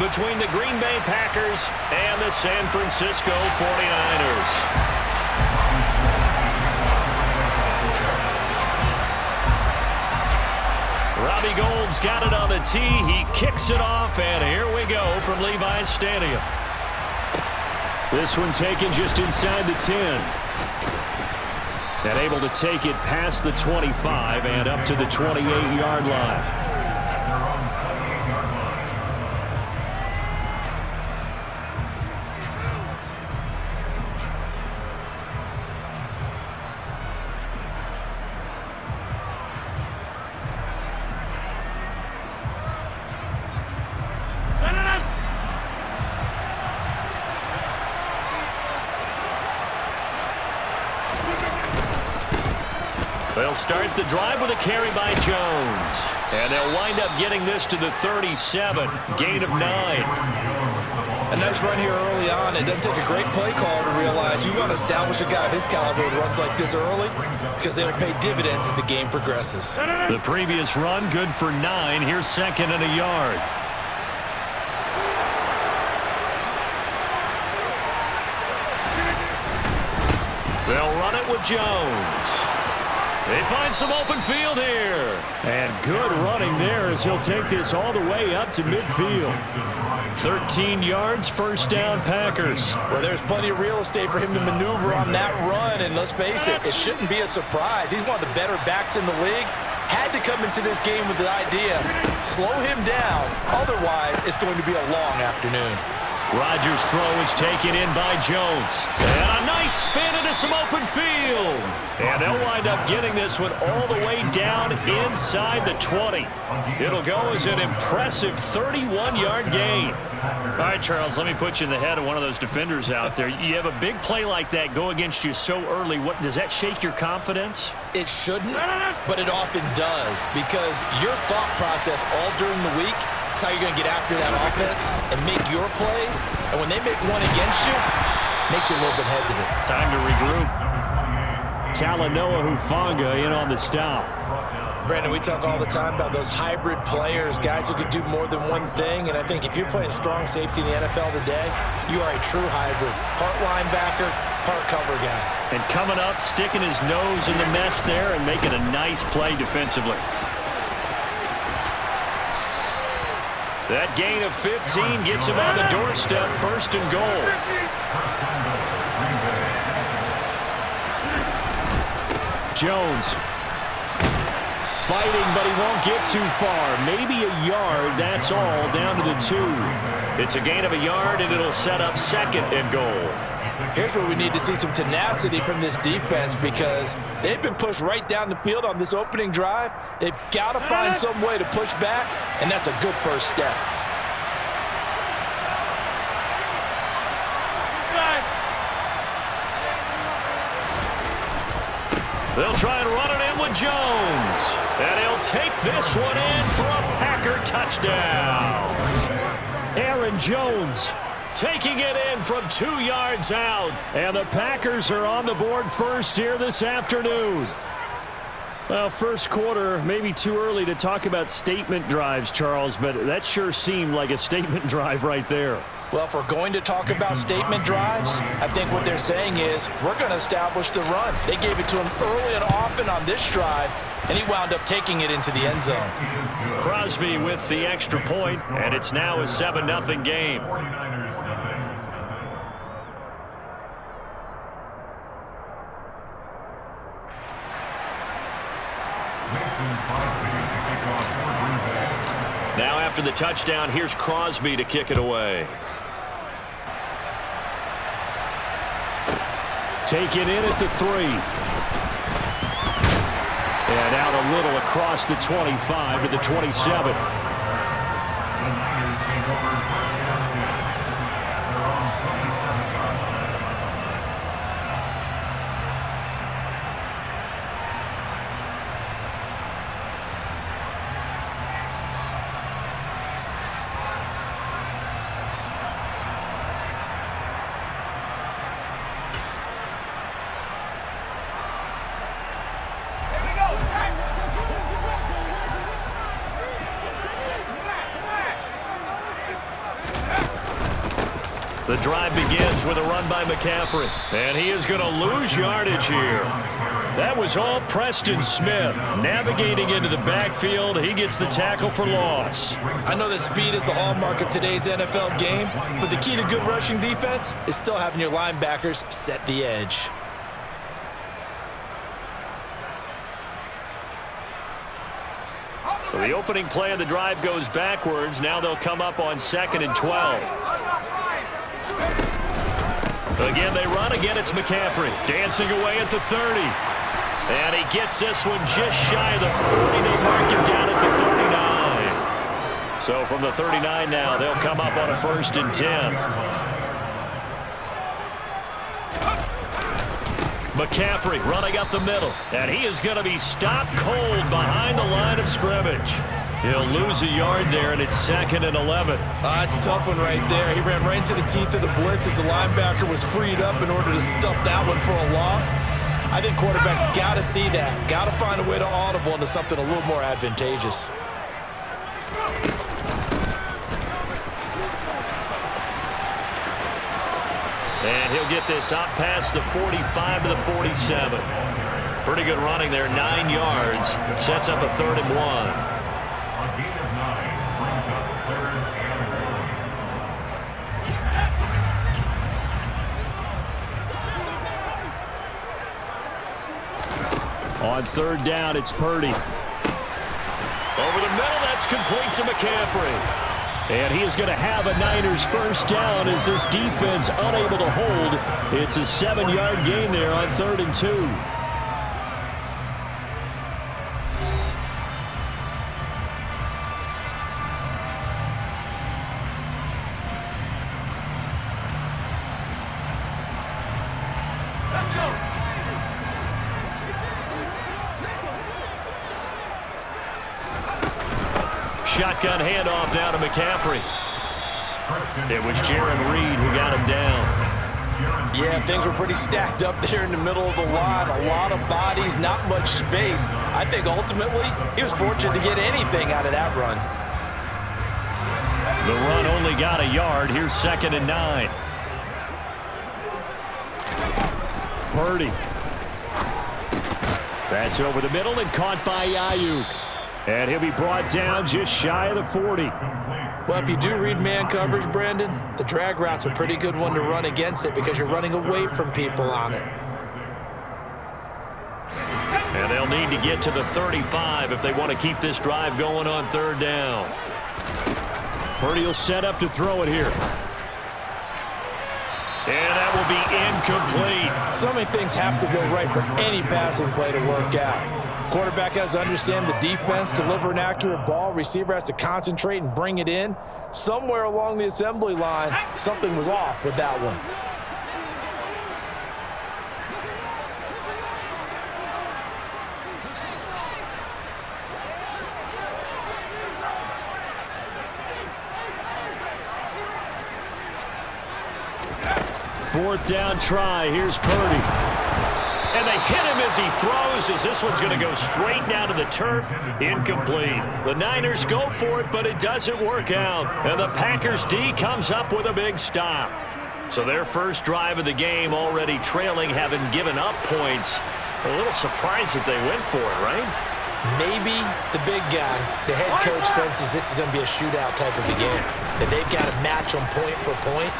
between the Green Bay Packers and the San Francisco 49ers. Robbie Gould's got it on the tee. He kicks it off, and here we go from Levi's Stadium. This one taken just inside the 10. And able to take it past the 25 and up to the 28-yard line. They'll start the drive with a carry by Jones. And they'll wind up getting this to the 37. Gain of 9. A nice run here early on. It doesn't take a great play call to realize you want to establish a guy of his caliber with runs like this early because they'll pay dividends as the game progresses. The previous run, good for 9. Here's second and a yard. They'll run it with Jones. They find some open field here. And good running there as he'll take this all the way up to midfield. 13 yards, first down, Packers. Well, there's plenty of real estate for him to maneuver on that run. And let's face it, it shouldn't be a surprise. He's one of the better backs in the league. Had to come into this game with the idea, slow him down. Otherwise, it's going to be a long afternoon. Rodgers' throw is taken in by Jones. And a nice spin into some open field. And they'll wind up getting this one all the way down inside the 20. It'll go as an impressive 31-yard gain. All right, Charles, let me put you in the head of one of those defenders out there. You have a big play like that go against you so early. What does that shake your confidence? It shouldn't, but it often does because your thought process all during the week is how you're going to get after that offense and make your plays. And when they make one against you, it makes you a little bit hesitant. Time to regroup. Talanoa Hufanga in on the stop. Brandon, we talk all the time about those hybrid players, guys who can do more than one thing. And I think if you're playing strong safety in the NFL today, you are a true hybrid. Part linebacker, part cover guy. And coming up, sticking his nose in the mess there and making a nice play defensively. That gain of 15 gets him on the doorstep, first and goal. Jones fighting, but he won't get too far. Maybe a yard, that's all, down to the 2. It's a gain of a yard, and it'll set up second and goal. Here's where we need to see some tenacity from this defense because they've been pushed right down the field on this opening drive. They've got to find some way to push back, and that's a good first step. They'll try and run it in with Jones. And he'll take this one in for a Packer touchdown. Aaron Jones taking it in from 2 yards out. And the Packers are on the board first here this afternoon. Well, first quarter, maybe too early to talk about statement drives, Charles, but that sure seemed like a statement drive right there. Well, if we're going to talk about statement drives, I think what they're saying is we're going to establish the run. They gave it to him early and often on this drive, and he wound up taking it into the end zone. Crosby with the extra point, and it's now a 7-0 game. Now after the touchdown, here's Crosby to kick it away. Taken in at the 3. And out a little across the 25 to the 27. The drive begins with a run by McCaffrey. And he is going to lose yardage here. That was all Preston Smith. Navigating into the backfield, he gets the tackle for loss. I know that speed is the hallmark of today's NFL game, but the key to good rushing defense is still having your linebackers set the edge. So the opening play of the drive goes backwards. Now they'll come up on 2nd and 12. Again, they run. Again, it's McCaffrey. Dancing away at the 30. And he gets this one just shy of the 40. They'll mark him down at the 39. So from the 39 now, they'll come up on a 1st and 10. McCaffrey running up the middle. And he is going to be stopped cold behind the line of scrimmage. He'll lose a yard there, and it's 2nd and 11. That's a tough one right there. He ran right into the teeth of the blitz as the linebacker was freed up in order to stuff that one for a loss. I think quarterbacks got to see that. Got to find a way to audible into something a little more advantageous. And he'll get this up past the 45 to the 47. Pretty good running there, 9 yards. Sets up a 3rd and 1. On 3rd down, it's Purdy. Over the middle, that's complete to McCaffrey. And he is going to have a Niners 1st down as this defense unable to hold. It's a 7-yard gain there on 3rd and 2. Let's go. Shotgun handoff down to McCaffrey. It was Jaron Reed who got him down. Yeah, things were pretty stacked up there in the middle of the line. A lot of bodies, not much space. I think ultimately he was fortunate to get anything out of that run. The run only got a yard. Here's 2nd and 9. Purdy. That's over the middle and caught by Ayuk. And he'll be brought down just shy of the 40. Well, if you do read man coverage, Brandon, the drag route's a pretty good one to run against it because you're running away from people on it. And they'll need to get to the 35 if they want to keep this drive going on 3rd down. Purdy will set up to throw it here. And that will be incomplete. So many things have to go right for any passing play to work out. Quarterback has to understand the defense, deliver an accurate ball. Receiver has to concentrate and bring it in. Somewhere along the assembly line, something was off with that one. Fourth down try. Here's Purdy. And they hit him as he throws, as this one's going to go straight down to the turf. Incomplete. The Niners go for it, but it doesn't work out. And the Packers D comes up with a big stop. So their first drive of the game already trailing, having given up points. A little surprised that they went for it, right? Maybe the big guy, the head coach, senses this is going to be a shootout type of a game. That they've got to match them point for point,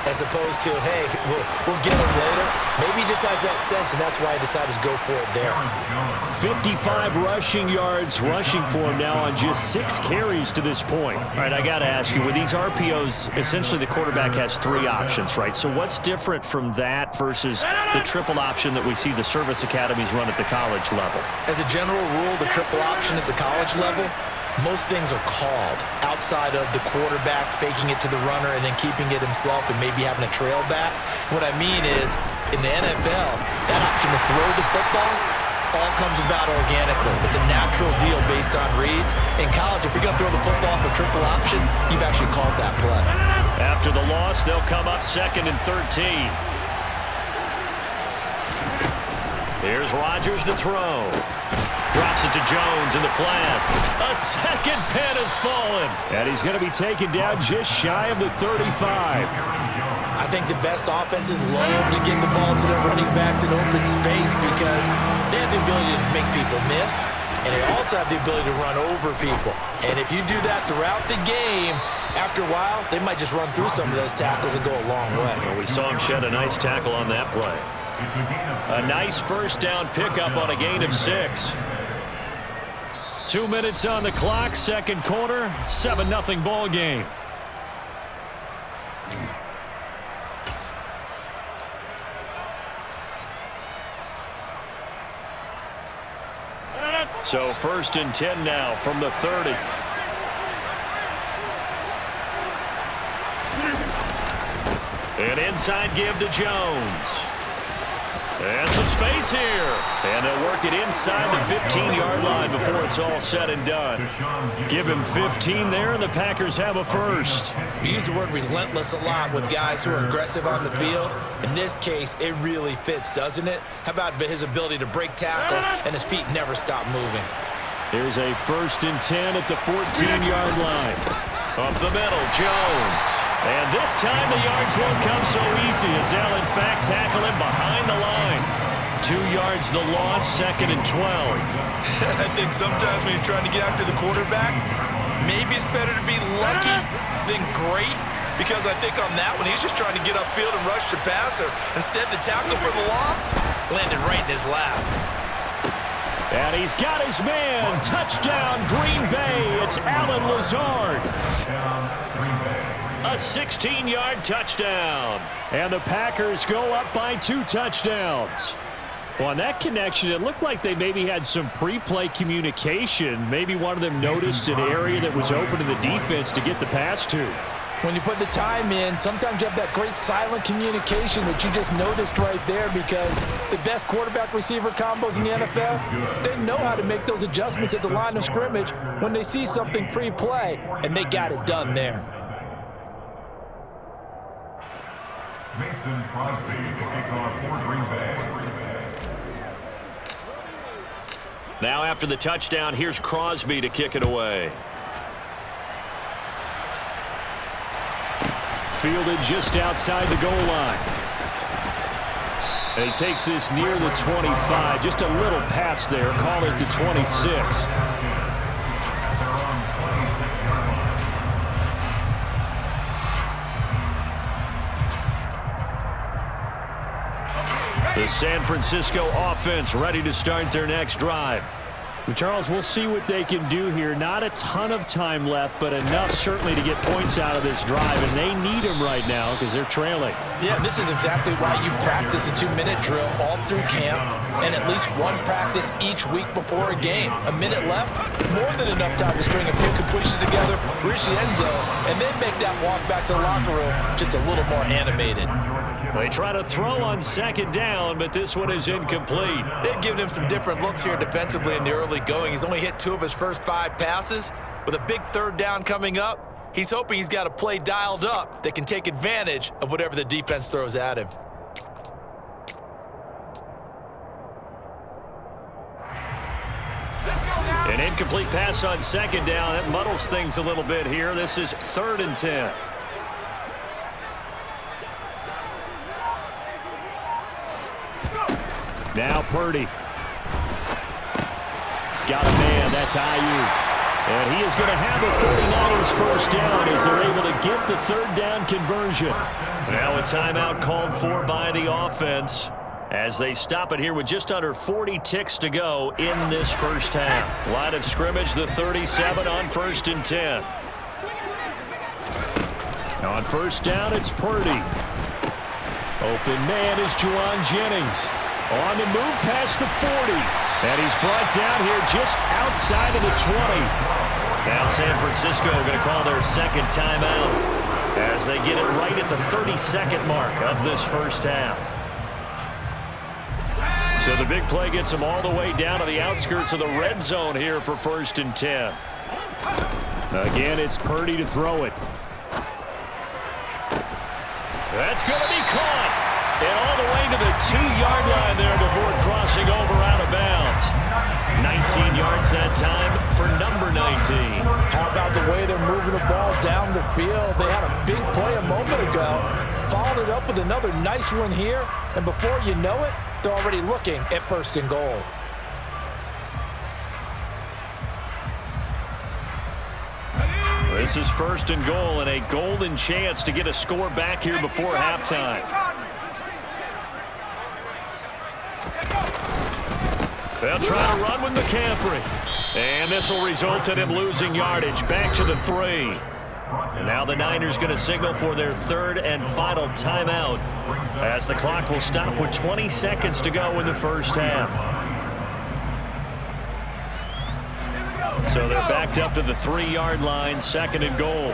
as opposed to, hey, we'll get them later. Maybe he just has that sense, and that's why he decided to go for it there. 55 rushing yards rushing for him now on just 6 carries to this point. All right, I got to ask you, with these RPOs, essentially the quarterback has 3 options, right? So what's different from that versus the triple option that we see the service academies run at the college level? As a general rule, the triple option at the college level, most things are called outside of the quarterback faking it to the runner and then keeping it himself and maybe having a trail back. What I mean is, in the NFL, that option to throw the football all comes about organically. It's a natural deal based on reads. In college, if you're going to throw the football for triple option, you've actually called that play. After the loss, they'll come up 2nd and 13. Here's Rodgers to throw. Drops Drops it to Jones in the flat. A second pin has fallen. And he's going to be taken down just shy of the 35. I think the best offenses love to get the ball to their running backs in open space because they have the ability to make people miss, and they also have the ability to run over people. And if you do that throughout the game, after a while, they might just run through some of those tackles and go a long way. Well, we saw him shed a nice tackle on that play. A nice first down pickup on a gain of 6. 2 minutes on the clock, second quarter, 7-0 ball game. So 1st and 10 now from the 30. An inside give to Jones. And some space here. And they'll work it inside the 15-yard line before it's all said and done. Give him 15 there, and the Packers have a first. We use the word relentless a lot with guys who are aggressive on the field. In this case, it really fits, doesn't it? How about his ability to break tackles and his feet never stop moving? Here's a 1st and 10 at the 14-yard line. Up the middle, Jones. And this time the yards won't come so easy as they'll in fact tackle him behind the line. 2 yards the loss, 2nd and 12. I think sometimes when you're trying to get after the quarterback, maybe it's better to be lucky than great, because I think on that one he's just trying to get upfield and rush the passer. Instead, the tackle for the loss landed right in his lap. And he's got his man. Touchdown, Green Bay. It's Allen Lazard. A 16-yard touchdown. And the Packers go up by 2 touchdowns. Well, on that connection, it looked like they maybe had some pre-play communication. Maybe one of them noticed an area that was open to the defense to get the pass to. When you put the time in, sometimes you have that great silent communication that you just noticed right there, because the best quarterback-receiver combos in the NFL, they know how to make those adjustments at the line of scrimmage when they see something pre-play, and they got it done there. Mason Crosby to kick off for Green Bay. Now after the touchdown, here's Crosby to kick it away. Fielded just outside the goal line. And he takes this near the 25. Just a little pass there. Call it the 26. The San Francisco offense ready to start their next drive. Well, Charles, we'll see what they can do here. Not a ton of time left, but enough certainly to get points out of this drive, and they need them right now because they're trailing. Yeah, this is exactly why you practice a 2-minute drill all through camp and at least one practice each week before a game. A minute left, more than enough time to string a few completions together, reach the end zone, and then make that walk back to the locker room just a little more animated. They try to throw on 2nd down, but this one is incomplete. They've given him some different looks here defensively in the early going. He's only hit 2 of his first 5 passes. With a big 3rd down coming up, he's hoping he's got a play dialed up that can take advantage of whatever the defense throws at him. An incomplete pass on 2nd down. That muddles things a little bit here. This is 3rd and 10. Now Purdy. Got a man. That's Ayuk. And he is going to have a 49ers first down as they're able to get the 3rd down conversion. Now a timeout called for by the offense as they stop it here with just under 40 ticks to go in this first half. Line of scrimmage, the 37 on 1st and 10. On 1st down, it's Purdy. Open man is Juwan Jennings. On the move past the 40. And he's brought down here just outside of the 20. Now San Francisco going to call their 2nd timeout as they get it right at the 32nd mark of this first half. So the big play gets them all the way down to the outskirts of the red zone here for 1st and 10. Again, it's Purdy to throw it. That's going to be caught. And all the way to the 2-yard line there before crossing over out of bounds. 19 yards that time for number 19. How about the way they're moving the ball down the field? They had a big play a moment ago, followed it up with another nice one here, and before you know it, they're already looking at 1st and goal. This is 1st and goal and a golden chance to get a score back here before halftime. They'll try to run with McCaffrey. And this will result in him losing yardage back to the 3. And now the Niners going to signal for their 3rd and final timeout as the clock will stop with 20 seconds to go in the first half. So they're backed up to the 3-yard line, 2nd and goal.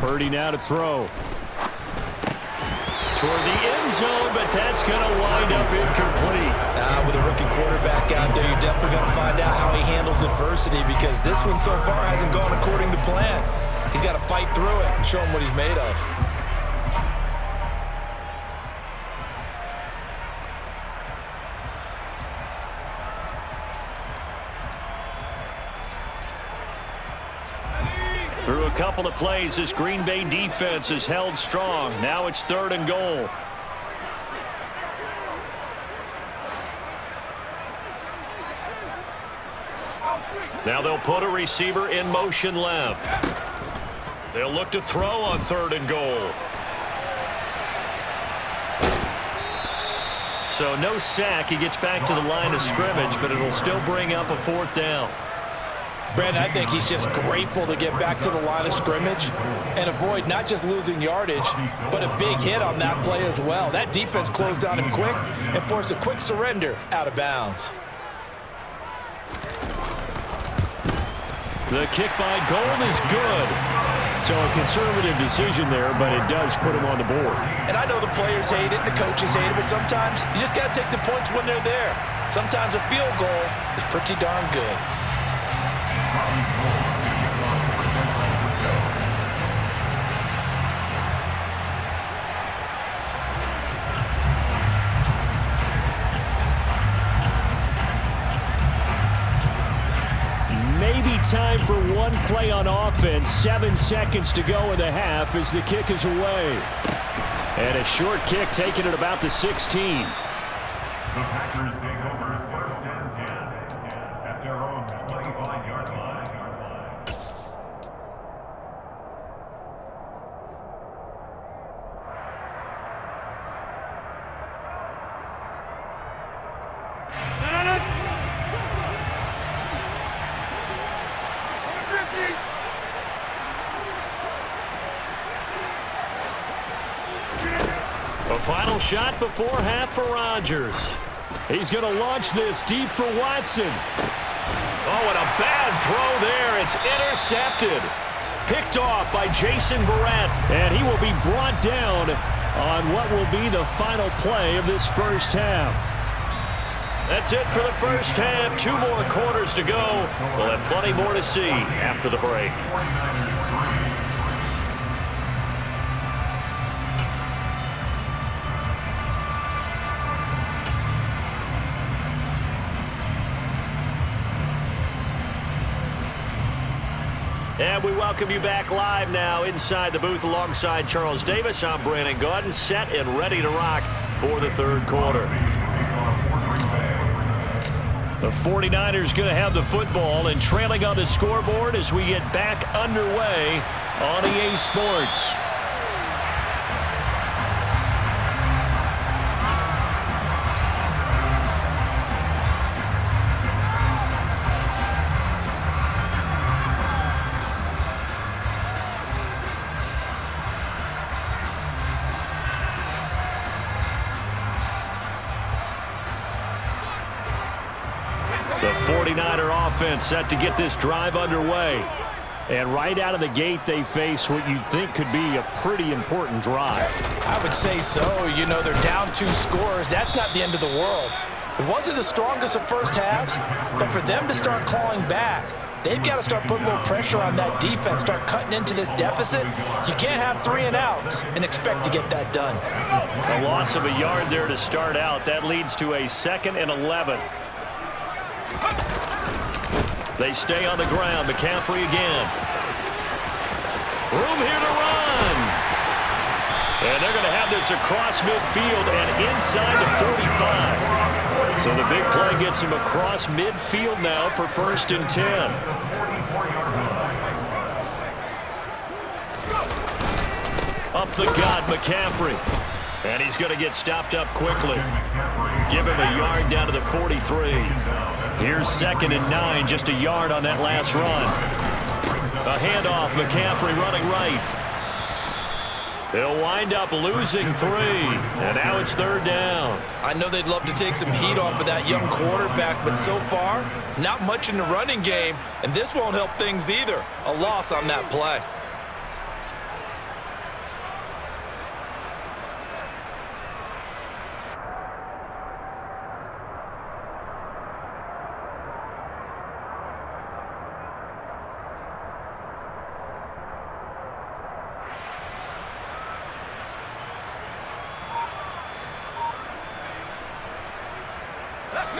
Purdy now to throw. Toward the end zone, but that's going to wind up incomplete. With a rookie quarterback out there, you're definitely going to find out how he handles adversity, because this one so far hasn't gone according to plan. He's got to fight through it and show him what he's made of. Through a couple of plays, this Green Bay defense is held strong. Now it's 3rd and goal. Now they'll put a receiver in motion left. They'll look to throw on 3rd and goal. So no sack. He gets back to the line of scrimmage, but it'll still bring up a 4th down. Brandon, I think he's just grateful to get back to the line of scrimmage and avoid not just losing yardage, but a big hit on that play as well. That defense closed on him quick and forced a quick surrender out of bounds. The kick by Gold is good. So a conservative decision there, but it does put him on the board. And I know the players hate it and the coaches hate it, but sometimes you just got to take the points when they're there. Sometimes a field goal is pretty darn good. Maybe time for one play on offense. 7 seconds to go in the half as the kick is away. And a short kick taken at about the 16. The Packers take over 1st and 10 at their own 25-yard line. A final shot before half for Rodgers. He's going to launch this deep for Watson. Oh, and a bad throw there. It's intercepted. Picked off by Jason Verrett. And he will be brought down on what will be the final play of this first half. That's it for the first half. 2 more quarters to go. We'll have plenty more to see after the break. And we welcome you back live now inside the booth alongside Charles Davis. I'm Brandon Gordon, set and ready to rock for the 3rd quarter. The 49ers going to have the football and trailing on the scoreboard as we get back underway on EA Sports. The 49er offense set to get this drive underway. And right out of the gate, they face what you'd think could be a pretty important drive. I would say so. You know, they're down 2 scores. That's not the end of the world. It wasn't the strongest of first halves, but for them to start clawing back, They've got to start putting a little pressure on that defense, start cutting into this deficit. You can't have 3 and outs and expect to get that done. A loss of a yard there to start out. That leads to a 2nd and 11. They stay on the ground. McCaffrey again. Room here to run. And they're going to have this across midfield and inside the 45. So the big play gets him across midfield now for 1st and 10. Up the gut, McCaffrey. And he's going to get stopped up quickly. Give him a yard down to the 43. Here's 2nd and 9, just a yard on that last run. A handoff, McCaffrey running right. He'll wind up losing 3, and now it's 3rd down. I know they'd love to take some heat off of that young quarterback, but so far, not much in the running game, and this won't help things either. A loss on that play.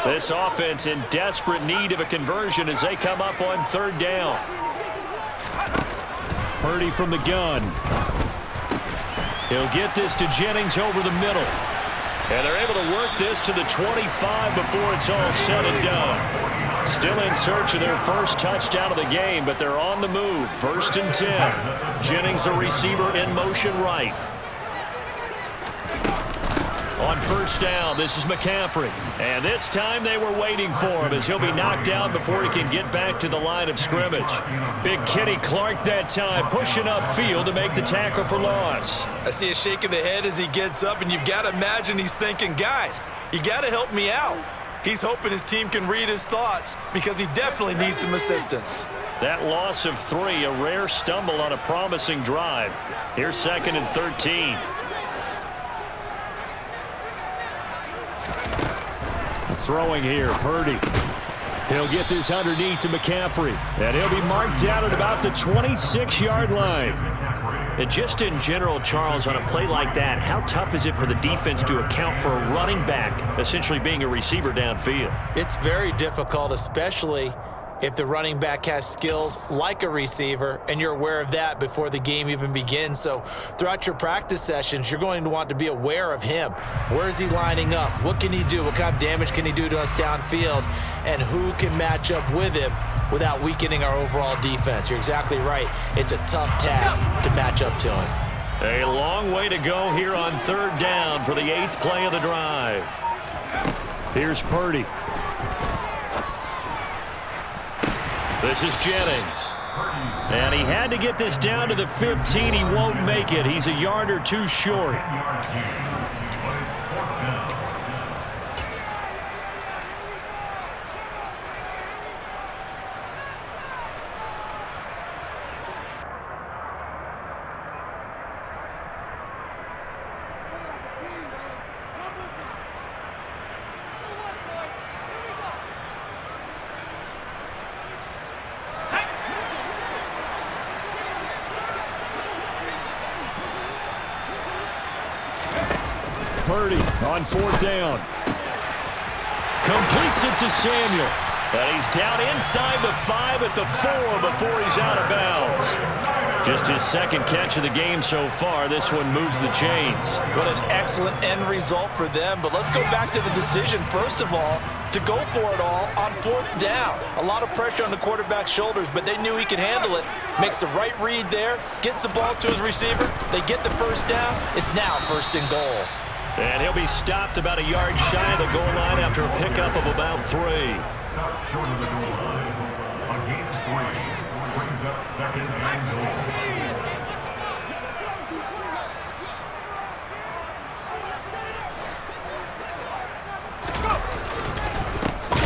This offense in desperate need of a conversion as they come up on 3rd down. Purdy from the gun. He'll get this to Jennings over the middle. And they're able to work this to the 25 before it's all said and done. Still in search of their first touchdown of the game, but they're on the move. 1st and 10. Jennings, a receiver, in motion right. On 1st down, this is McCaffrey. And this time they were waiting for him as he'll be knocked down before he can get back to the line of scrimmage. Big Kenny Clark that time pushing upfield to make the tackle for loss. I see a shake of the head as he gets up, and you've got to imagine he's thinking, guys, you got to help me out. He's hoping his team can read his thoughts because he definitely needs some assistance. That loss of 3, a rare stumble on a promising drive. Here's 2nd and 13. Throwing here, Purdy. He'll get this underneath to McCaffrey. And he'll be marked down at about the 26-yard line. And just in general, Charles, on a play like that, how tough is it for the defense to account for a running back essentially being a receiver downfield? It's very difficult, especially if the running back has skills like a receiver, and you're aware of that before the game even begins. So throughout your practice sessions, you're going to want to be aware of him. Where is he lining up? What can he do? What kind of damage can he do to us downfield? And who can match up with him without weakening our overall defense? You're exactly right. It's a tough task to match up to him. A long way to go here on 3rd down for the 8th play of the drive. Here's Purdy. This is Jennings. And he had to get this down to the 15. He won't make it. He's a yard or 2 short. Purdy on 4th down. Completes it to Samuel. And he's down inside the 5 at the 4 before he's out of bounds. Just his 2nd catch of the game so far. This one moves the chains. What an excellent end result for them. But let's go back to the decision, first of all, to go for it all on 4th down. A lot of pressure on the quarterback's shoulders, but they knew he could handle it. Makes the right read there, gets the ball to his receiver. They get the 1st down. It's now 1st and goal. And he'll be stopped about a yard shy of the goal line after a pickup of about 3. Stop short of the goal line. A gain of 3 brings up 2nd and goal.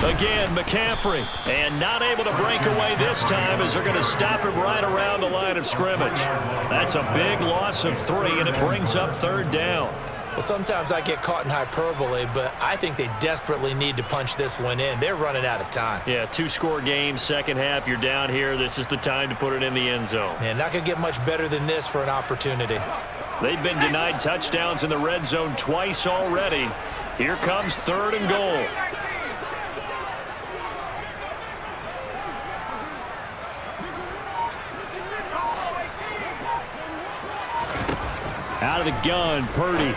Again, McCaffrey. And not able to break away this time as they're going to stop him right around the line of scrimmage. That's a big loss of 3, and it brings up 3rd down. Well, sometimes I get caught in hyperbole, but I think they desperately need to punch this one in. They're running out of time. Yeah, two-score game, second half, you're down here. This is the time to put it in the end zone. Man, not going to get much better than this for an opportunity. They've been denied touchdowns in the red zone twice already. Here comes 3rd and goal. Out of the gun, Purdy.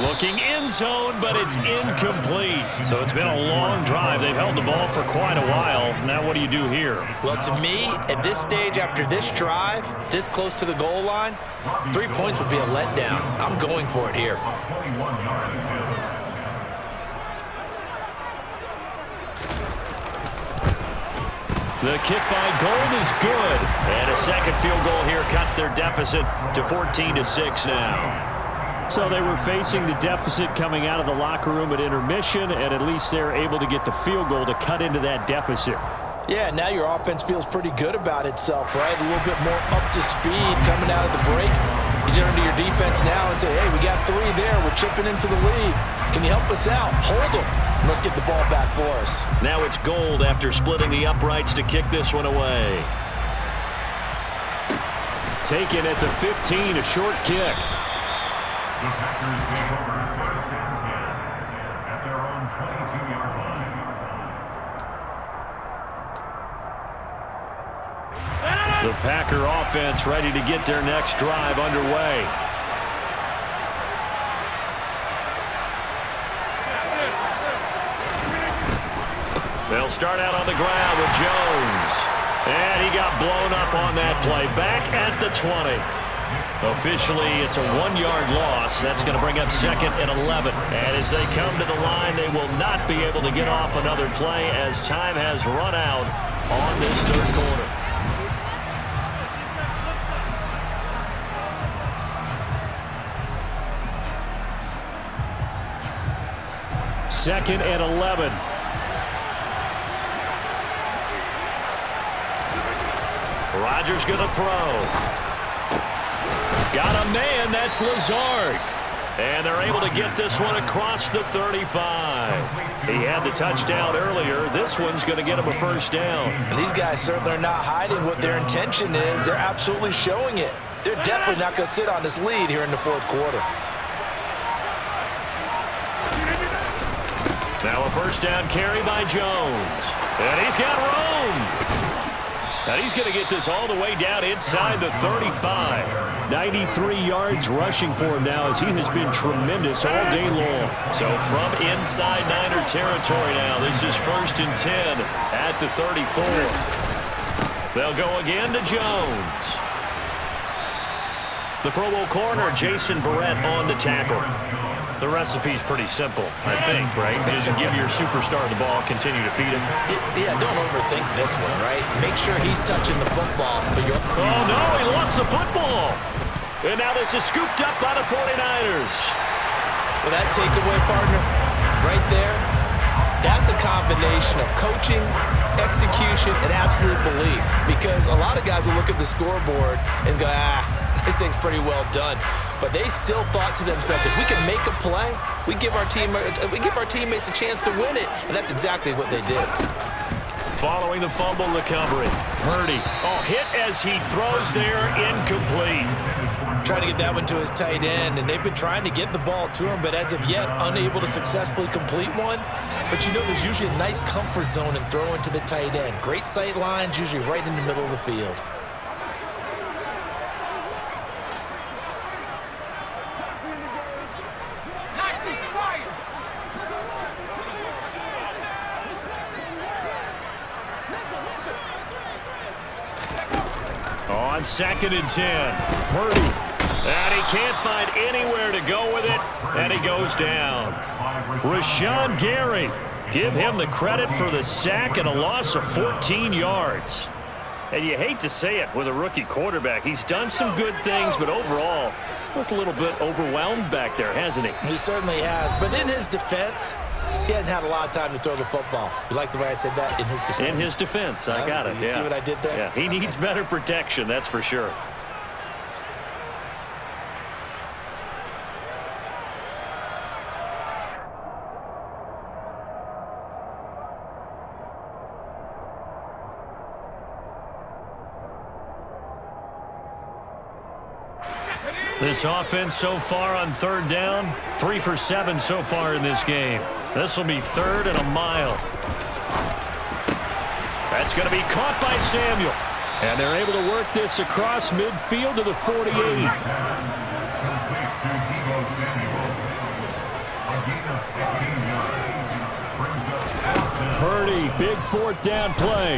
Looking end zone, but it's incomplete. So it's been a long drive. They've held the ball for quite a while. Now what do you do here? Well, to me, at this stage after this drive, this close to the goal line, 3 points would be a letdown. I'm going for it here. The kick by Gold is good. And a second field goal here cuts their deficit to 14-6 now. So they were facing the deficit coming out of the locker room at intermission, and at least they're able to get the field goal to cut into that deficit. Yeah, now your offense feels pretty good about itself, right? A little bit more up to speed coming out of the break. You turn to your defense now and say, hey, we got 3 there. We're chipping into the lead. Can you help us out? Hold them. Let's get the ball back for us. Now it's Gold after splitting the uprights to kick this one away. Taken at the 15, a short kick. The Packers take over 1st and 10 at their own 22-yard line. The Packer offense ready to get their next drive underway. They'll start out on the ground with Jones. And he got blown up on that play. Back at the 20. Officially, it's a 1-yard loss. That's going to bring up 2nd and 11. And as they come to the line, they will not be able to get off another play as time has run out on this 3rd quarter. Second and 11. Rodgers going to throw. Got a man, that's Lazard. And they're able to get this one across the 35. He had the touchdown earlier. This one's going to get him a 1st down. And these guys certainly are not hiding what their intention is. They're absolutely showing it. They're definitely not going to sit on this lead here in the 4th quarter. Now a 1st down carry by Jones. And he's got room. And he's going to get this all the way down inside the 35. 93 yards rushing for him now as he has been tremendous all day long. So from inside Niner territory now, this is 1st and 10 at the 34. They'll go again to Jones. The Pro Bowl corner, Jason Verrett on the tackle. The recipe's pretty simple, I think, right? Just give your superstar the ball, continue to feed him. Yeah, don't overthink this one, right? Make sure he's touching the football. Oh, no, he lost the football. And now this is scooped up by the 49ers. Well, that takeaway, partner, right there, that's a combination of coaching, execution, and absolute belief. Because a lot of guys will look at the scoreboard and go, this thing's pretty well done. But they still thought to themselves, if we can make a play, we give our teammates a chance to win it. And that's exactly what they did. Following the fumble recovery, Purdy. Oh, hit as he throws there, incomplete. Trying to get that one to his tight end, and they've been trying to get the ball to him, but as of yet, unable to successfully complete one. But you know, there's usually a nice comfort zone in throwing to the tight end. Great sight lines, usually right in the middle of the field. On 2nd and 10, Purdy. And he can't find anywhere to go with it, and he goes down. Rashawn Gary, give him the credit for the sack and a loss of 14 yards. And you hate to say it with a rookie quarterback. He's done some good things, but overall, looked a little bit overwhelmed back there, hasn't he? He certainly has. But in his defense, he hadn't had a lot of time to throw the football. You like the way I said that? In his defense. In his defense, I got it. You see what I did there? Yeah, he needs better protection, that's for sure. This offense so far on third down, 3 for 7 so far in this game. This will be 3rd and a mile. That's going to be caught by Samuel. And they're able to work this across midfield to the 48. Purdy, big 4th down play.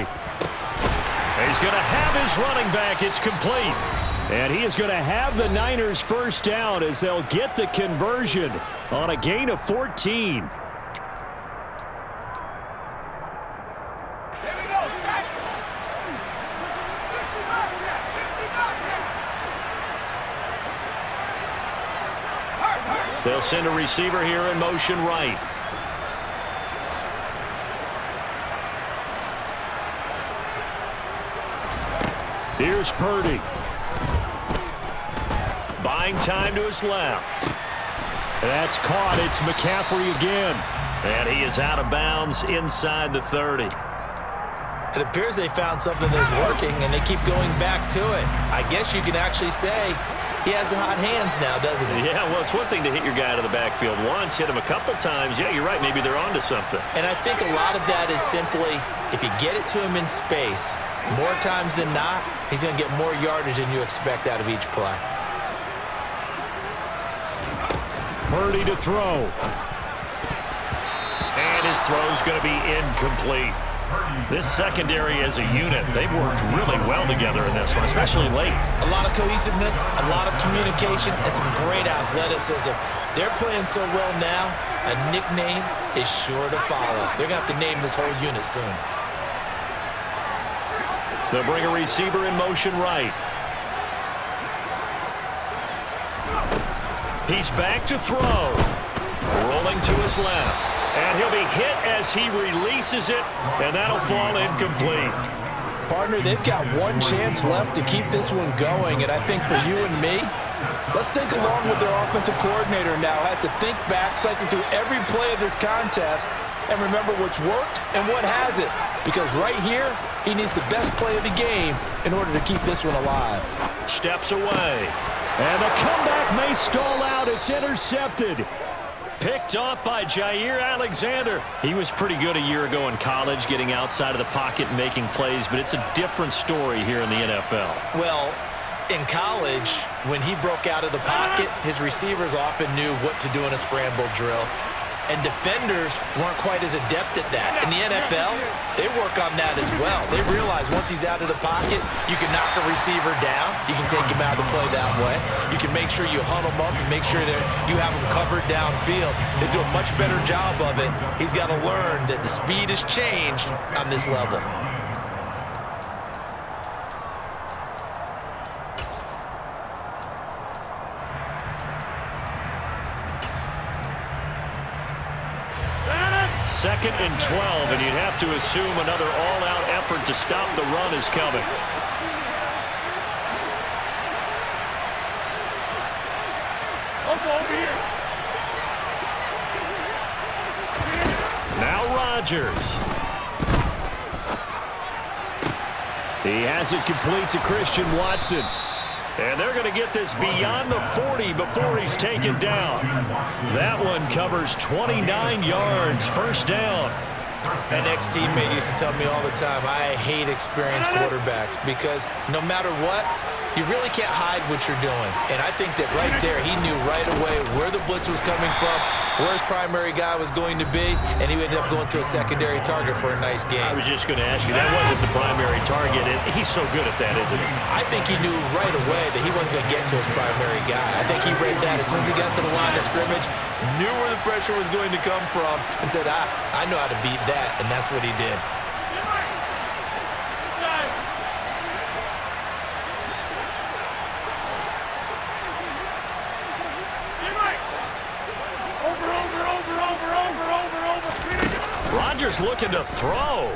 He's going to have his running back. It's complete. And he is going to have the Niners first down as they'll get the conversion on a gain of 14. They'll send a receiver here in motion right. Here's Purdy. Buying time to his left. That's caught. It's McCaffrey again. And he is out of bounds inside the 30. It appears they found something that's working, and they keep going back to it. I guess you can actually say he has the hot hands now, doesn't he? Yeah, well, it's one thing to hit your guy out of the backfield once, hit him a couple times. Yeah, you're right. Maybe they're onto something. And I think a lot of that is simply if you get it to him in space, more times than not, he's going to get more yardage than you expect out of each play. Purdy to throw. And his throw's going to be incomplete. This secondary as a unit, they've worked really well together in this one, especially late. A lot of cohesiveness, a lot of communication, and some great athleticism. They're playing so well now, a nickname is sure to follow. They're going to have to name this whole unit soon. They'll bring a receiver in motion right. He's back to throw. Rolling to his left. And he'll be hit as he releases it, and that'll fall incomplete. Partner, they've got one chance left to keep this one going, and I think for you and me, let's think along with their offensive coordinator now. Has to think back, cycle through every play of this contest, and remember what's worked and what hasn't. Because right here, he needs the best play of the game in order to keep this one alive. Steps away. And the comeback may stall out. It's intercepted. Picked off by Jair Alexander. He was pretty good a year ago in college, getting outside of the pocket and making plays, but it's a different story here in the NFL. Well, in college, when he broke out of the pocket, his receivers often knew what to do in a scramble drill. And defenders weren't quite as adept at that. In the NFL, they work on that as well. They realize once he's out of the pocket, you can knock a receiver down. You can take him out of the play that way. You can make sure you huddle him up and make sure that you have him covered downfield. They do a much better job of it. He's got to learn that the speed has changed on this level. Second and 12, and you'd have to assume another all-out effort to stop the run is coming. Over here. Now Rodgers. He has it complete to Christian Watson. And they're going to get this beyond the 40 before he's taken down. That one covers 29 yards, first down. An ex-teammate used to tell me all the time, I hate experienced quarterbacks because no matter what, you really can't hide what you're doing. And I think that right there, he knew right away where the blitz was coming from, where his primary guy was going to be, and he ended up going to a secondary target for a nice game. I was just going to ask you, that wasn't the primary target. He's so good at that, isn't he? I think he knew right away that he wasn't going to get to his primary guy. I think he read that as soon as he got to the line of scrimmage, knew where the pressure was going to come from, and said, I know how to beat that, and that's what he did. Rodgers looking to throw.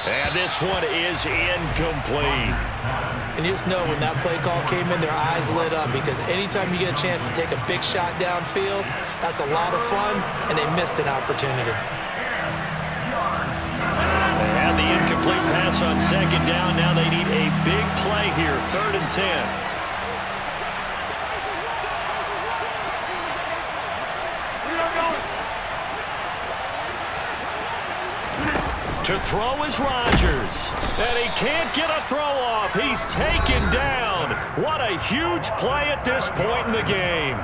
And this one is incomplete. And you just know when that play call came in, their eyes lit up because anytime you get a chance to take a big shot downfield, that's a lot of fun, and they missed an opportunity. They had the incomplete pass loss on second down. Now they need a big play here, 3rd and 10. To throw is Rodgers. And he can't get a throw off. He's taken down. What a huge play at this point in the game.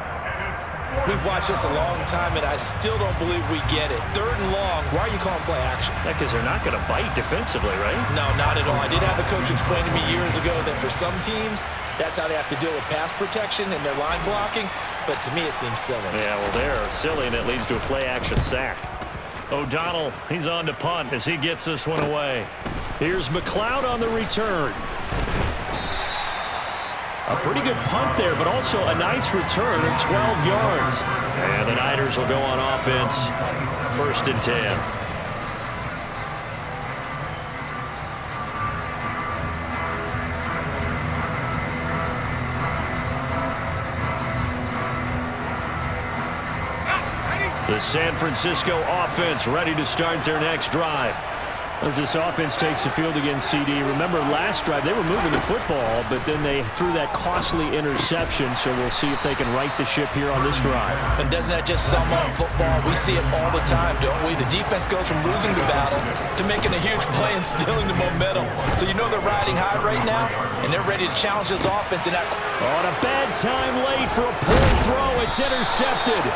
We've watched this a long time, and I still don't believe we get it. 3rd and long. Why are you calling play action? Because they're not going to bite defensively, right? No, not at all. I did have the coach explain to me years ago that for some teams, that's how they have to deal with pass protection and their line blocking. But to me, it seems silly. Yeah, well, they're silly, and it leads to a play-action sack. O'Donnell, he's on to punt as he gets this one away. Here's McLeod on the return. A pretty good punt there, but also a nice return of 12 yards. And the Niners will go on offense, 1st and 10. The San Francisco offense ready to start their next drive. As this offense takes the field against CD, remember last drive they were moving the football, but then they threw that costly interception, so we'll see if they can right the ship here on this drive. And doesn't that just sum up football? We see it all the time, don't we? The defense goes from losing the battle to making a huge play and stealing the momentum. So you know they're riding high right now, and they're ready to challenge this offense. And on a bad time late for a poor throw, it's intercepted.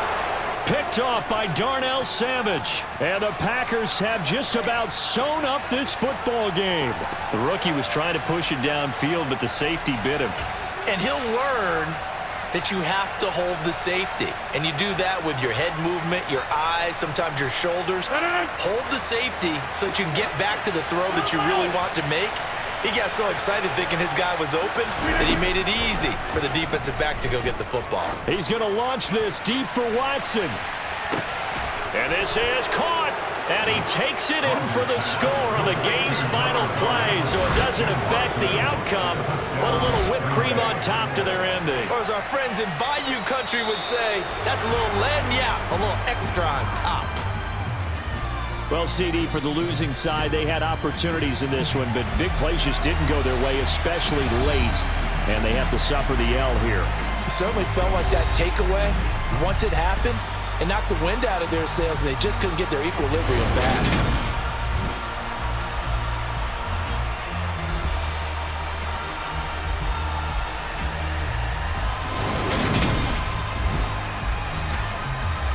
Picked off by Darnell Savage. And the Packers have just about sewn up this football game. The rookie was trying to push it downfield, but the safety bit him. And he'll learn that you have to hold the safety. And you do that with your head movement, your eyes, sometimes your shoulders. Hold the safety so that you can get back to the throw that you really want to make. He got so excited thinking his guy was open that he made it easy for the defensive back to go get the football. He's going to launch this deep for Watson. And this is caught. And he takes it in for the score on the game's final play, so it doesn't affect the outcome, but a little whipped cream on top to their ending. Or as our friends in Bayou Country would say, that's a little lagniappe, a little extra on top. Well, CD, for the losing side, they had opportunities in this one, but big plays just didn't go their way, especially late, and they have to suffer the L here. It certainly felt like that takeaway, once it happened, it knocked the wind out of their sails, and they just couldn't get their equilibrium back.